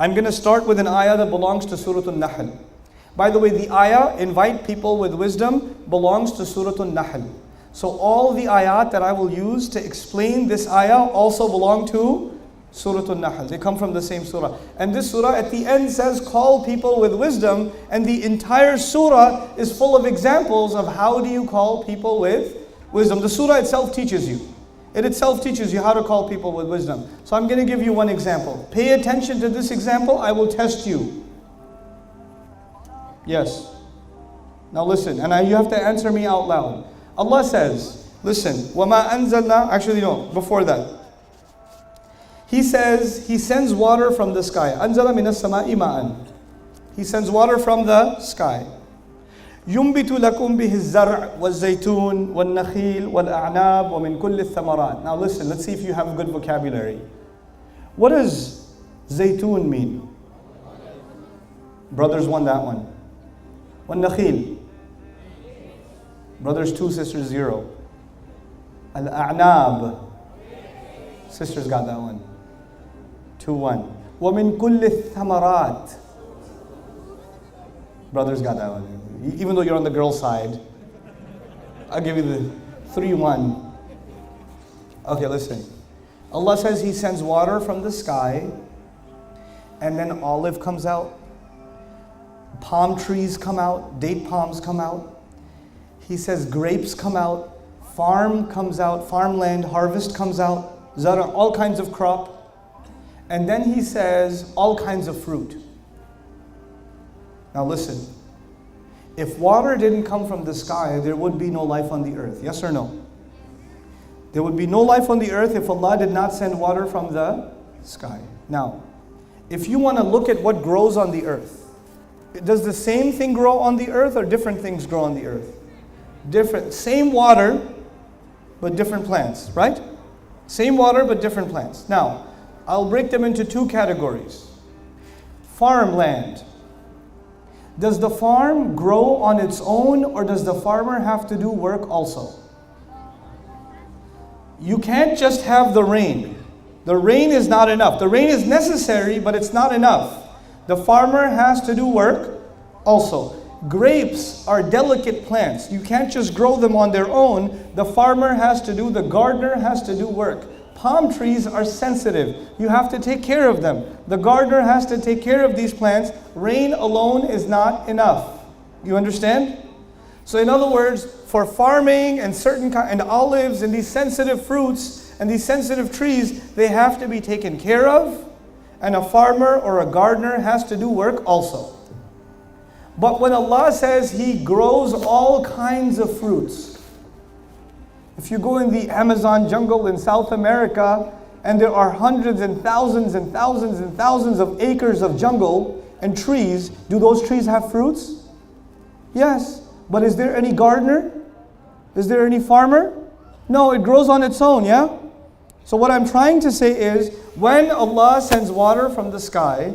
I'm going to start with an ayah that belongs to Surah An-Nahl. By the way, the ayah, invite people with wisdom, belongs to Surah An-Nahl. So all the ayat that I will use to explain this ayah also belong to Surah An-Nahl. They come from the same surah. And this surah at the end says, call people with wisdom. And the entire surah is full of examples of how do you call people with wisdom. The surah itself teaches you. It itself teaches you how to call people with wisdom. So I'm going to give you one example. Pay attention to this example. I will test you. Yes. Now listen. And you have to answer me out loud. Allah says, listen. وَمَا أَنزَلْنَا. Actually no, before that. He says, He sends water from the sky. أَنزَلَ مِنَ السَّمَاءِ مَاءً. He sends water from the sky. ينبت لكم به الزرع والزيتون والنخيل والأعناب ومن كل الثمرات. Now listen, let's see if you have good vocabulary. What does zaytun mean? Brothers won that one. والنخيل. Brothers 2, sisters 0. الأعناب. Sisters got that one. 2-1. ومن كل الثمرات. Brothers got that one. Even though you're on the girl side, I'll give you the 3-1. Okay, listen. Allah says He sends water from the sky, and then olive comes out, palm trees come out, date palms come out. He says grapes come out, farm comes out, farmland, harvest comes out, zara, all kinds of crop. And then He says all kinds of fruit. Now listen. If water didn't come from the sky, there would be no life on the earth. Yes or no? There would be no life on the earth if Allah did not send water from the sky. Now, if you want to look at what grows on the earth, does the same thing grow on the earth or different things grow on the earth? Different. Same water, but different plants, right? Same water, but different plants. Now, I'll break them into 2 categories. Farmland. Does the farm grow on its own, or does the farmer have to do work also? You can't just have the rain. The rain is not enough. The rain is necessary, but it's not enough. The farmer has to do work also. Grapes are delicate plants. You can't just grow them on their own. The farmer has to do, the gardener has to do work. Palm trees are sensitive. You have to take care of them. The gardener has to take care of these plants. Rain alone is not enough. You understand? So in other words, for farming and and olives and these sensitive fruits and these sensitive trees, they have to be taken care of. And a farmer or a gardener has to do work also. But when Allah says He grows all kinds of fruits, if you go in the Amazon jungle in South America and there are hundreds and thousands and thousands and thousands of acres of jungle and trees, do those trees have fruits? Yes. But is there any gardener? Is there any farmer? No, it grows on its own, yeah? So what I'm trying to say is, when Allah sends water from the sky,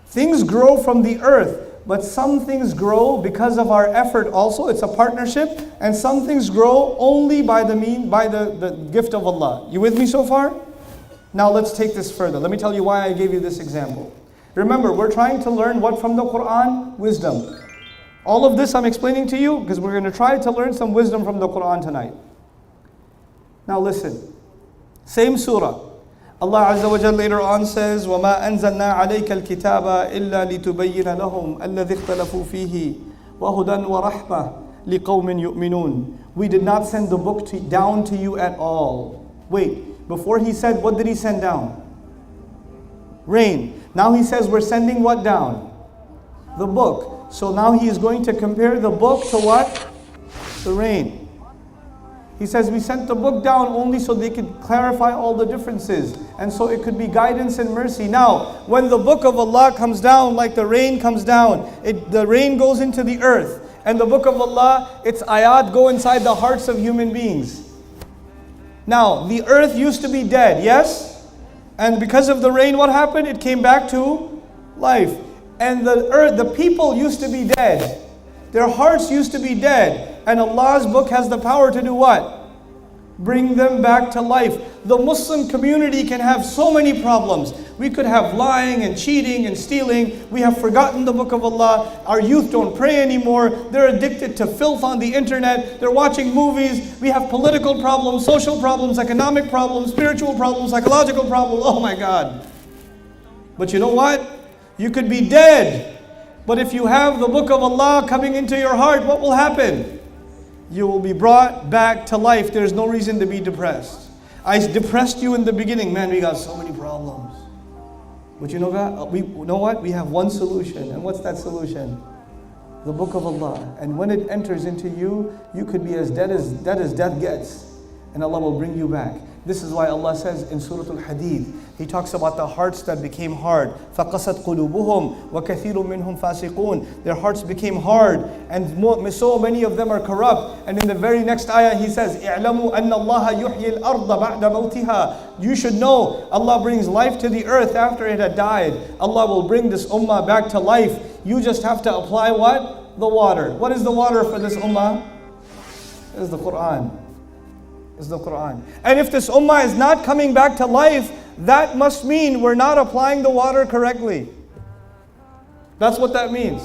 things grow from the earth. But some things grow because of our effort also. It's a partnership. And some things grow only by the gift of Allah. You with me so far? Now let's take this further. Let me tell you why I gave you this example. Remember, we're trying to learn what from the Quran? Wisdom. All of this I'm explaining to you because we're going to try to learn some wisdom from the Quran tonight. Now listen. Same surah. Allah Azza wa Jalla later on says, وَمَا أَنزَلْنَا عَلَيْكَ الْكِتَابَ إِلَّا لِتُبَيِّنَ لَهُمْ الَّذِي اخْتَلَفُوا فِيهِ وَهُدًى وَرَحْمَةً لِقَوْمٍ يُؤْمِنُونَ. We did not send the book down to you at all. Wait, before He said, what did He send down? Rain. Now He says we're sending what down? The book. So now He is going to compare the book to what? The rain. He says we sent the book down only so they could clarify all the differences. And so it could be guidance and mercy. Now, when the book of Allah comes down like the rain comes down, the rain goes into the earth. And the book of Allah, its ayat go inside the hearts of human beings. Now, the earth used to be dead, yes? And because of the rain, what happened? It came back to life. And the people used to be dead. Their hearts used to be dead. And Allah's book has the power to do what? Bring them back to life. The Muslim community can have so many problems. We could have lying and cheating and stealing. We have forgotten the book of Allah. Our youth don't pray anymore. They're addicted to filth on the internet. They're watching movies. We have political problems, social problems, economic problems, spiritual problems, psychological problems. Oh my God. But you know what? You could be dead. But if you have the book of Allah coming into your heart, what will happen? You will be brought back to life. There's no reason to be depressed. I depressed you in the beginning. Man, we got so many problems. But you know what? We have one solution. And what's that solution? The book of Allah. And when it enters into you, you could be as dead as death gets. And Allah will bring you back. This is why Allah says in Surah Al-Hadid, He talks about the hearts that became hard. فَقَسَتْ قُلُوبُهُمْ وَكَثِيرٌ مِّنْهُمْ فَاسِقُونَ. Their hearts became hard, and so many of them are corrupt. And in the very next ayah He says, اعْلَمُوا أَنَّ اللَّهَ يُحْيِي الْأَرْضَ بَعْدَ مَوْتِهَا. You should know Allah brings life to the earth after it had died. Allah will bring this ummah back to life. You just have to apply what? The water. What is the water for this ummah? It is the Quran. Is the Quran. And if this ummah is not coming back to life, that must mean we're not applying the water correctly. That's what that means.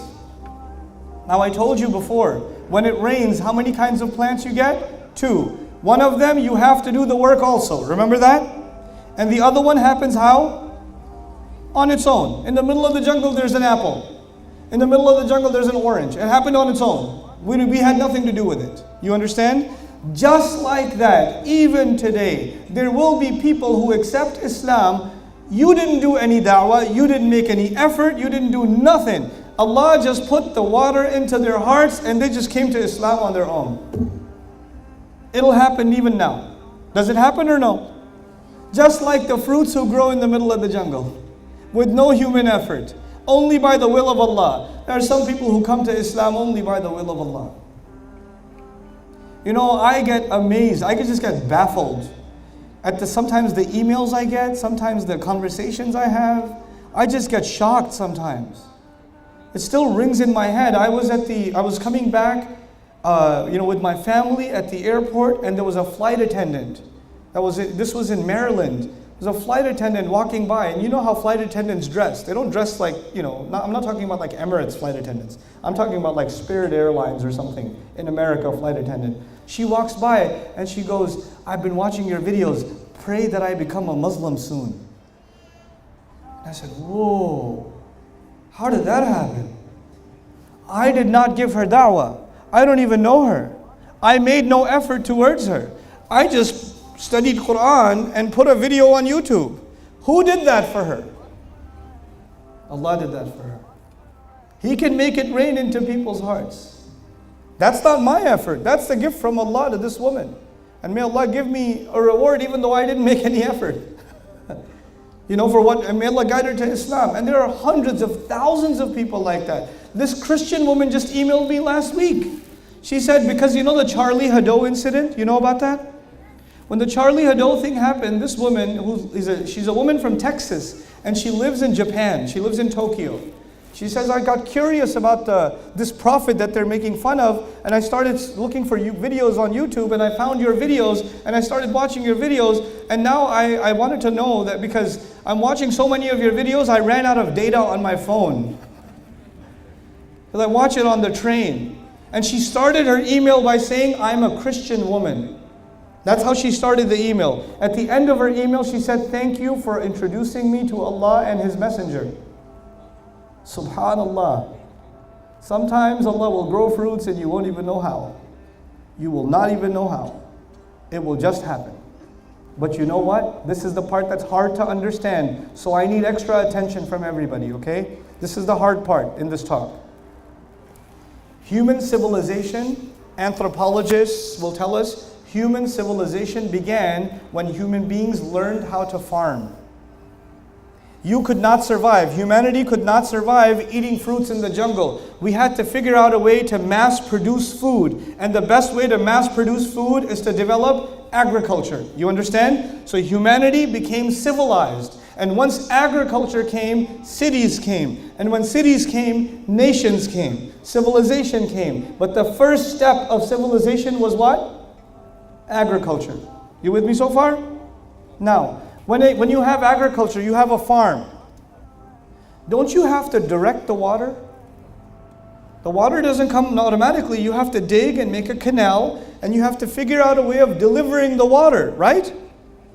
Now I told you before, when it rains, how many kinds of plants you get? 2. One of them you have to do the work also. Remember that? And the other one happens how? On its own. In the middle of the jungle there's an apple. In the middle of the jungle there's an orange. It happened on its own. We had nothing to do with it. You understand? Just like that, even today, there will be people who accept Islam. You didn't do any da'wah, you didn't make any effort, you didn't do nothing. Allah just put the water into their hearts and they just came to Islam on their own. It'll happen even now. Does it happen or no? Just like the fruits who grow in the middle of the jungle, with no human effort, only by the will of Allah. There are some people who come to Islam only by the will of Allah. You know, I get amazed. I just get baffled at sometimes the emails I get, sometimes the conversations I have. I just get shocked sometimes. It still rings in my head. I was coming back, with my family at the airport, and there was a flight attendant. This was in Maryland. There's a flight attendant walking by, and you know how flight attendants dress. They don't dress like, I'm not talking about like Emirates flight attendants. I'm talking about like Spirit Airlines or something in America flight attendant. She walks by and she goes, I've been watching your videos. Pray that I become a Muslim soon. And I said, whoa, how did that happen? I did not give her da'wah. I don't even know her. I made no effort towards her. I just studied Quran and put a video on YouTube. Who did that for her? Allah did that for her. He can make it rain into people's hearts. That's not my effort. That's the gift from Allah to this woman. And may Allah give me a reward even though I didn't make any effort. For what? And may Allah guide her to Islam. And there are hundreds of thousands of people like that. This Christian woman just emailed me last week. She said, because you know the Charlie Hebdo incident? You know about that? When the Charlie Hebdo thing happened, this woman, she's a woman from Texas, and she lives in Japan. She lives in Tokyo. She says, I got curious about this prophet that they're making fun of, and I started looking for videos on YouTube, and I found your videos, and I started watching your videos, and now I wanted to know that because I'm watching so many of your videos, I ran out of data on my phone. Because I watch it on the train. And she started her email by saying, I'm a Christian woman. That's how she started the email. At the end of her email, she said, thank you for introducing me to Allah and His Messenger. Subhanallah. Sometimes Allah will grow fruits and you won't even know how. You will not even know how. It will just happen. But you know what? This is the part that's hard to understand. So I need extra attention from everybody, okay? This is the hard part in this talk. Human civilization, anthropologists will tell us, human civilization began when human beings learned how to farm. You could not survive. Humanity could not survive eating fruits in the jungle. We had to figure out a way to mass produce food. And the best way to mass produce food is to develop agriculture. You understand? So humanity became civilized. And once agriculture came, cities came. And when cities came, nations came. Civilization came. But the first step of civilization was what? Agriculture. You with me so far? Now, when you have agriculture, you have a farm. Don't you have to direct the water? The water doesn't come automatically. You have to dig and make a canal, and you have to figure out a way of delivering the water, right?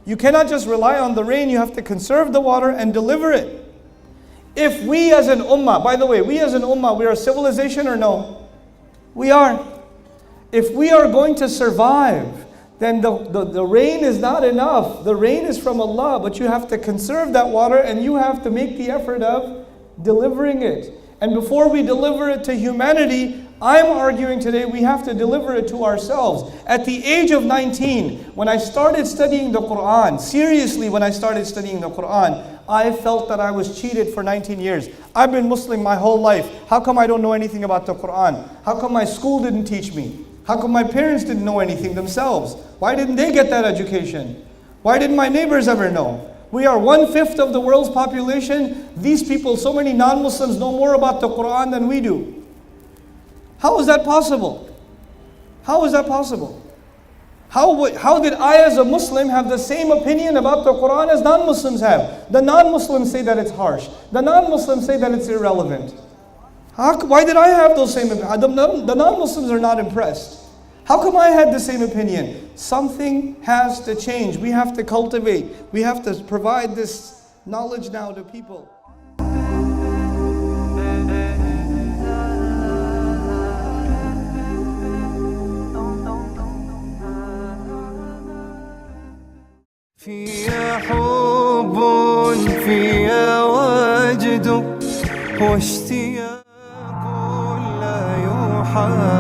You cannot just rely on the rain. You have to conserve the water and deliver it. If we as an ummah, by the way, we as an ummah, we are a civilization or no? We are. If we are going to survive, then the rain is not enough. The rain is from Allah, but you have to conserve that water and you have to make the effort of delivering it. And before we deliver it to humanity, I'm arguing today we have to deliver it to ourselves. At the age of 19, when I started studying the Quran, seriously when I started studying the Quran, I felt that I was cheated for 19 years. I've been Muslim my whole life. How come I don't know anything about the Quran? How come my school didn't teach me? How come my parents didn't know anything themselves? Why didn't they get that education? Why didn't my neighbors ever know? We are 1/5 of the world's population. These people, so many non-Muslims, know more about the Quran than we do. How is that possible? How is that possible? How did I as a Muslim have the same opinion about the Quran as non-Muslims have? The non-Muslims say that it's harsh. The non-Muslims say that it's irrelevant. Why did I have those same opinions? The non-Muslims are not impressed. How come I had the same opinion? Something has to change. We have to cultivate. We have to provide this knowledge now to people. فيها حب فيها وجد واشتياق لا يحاد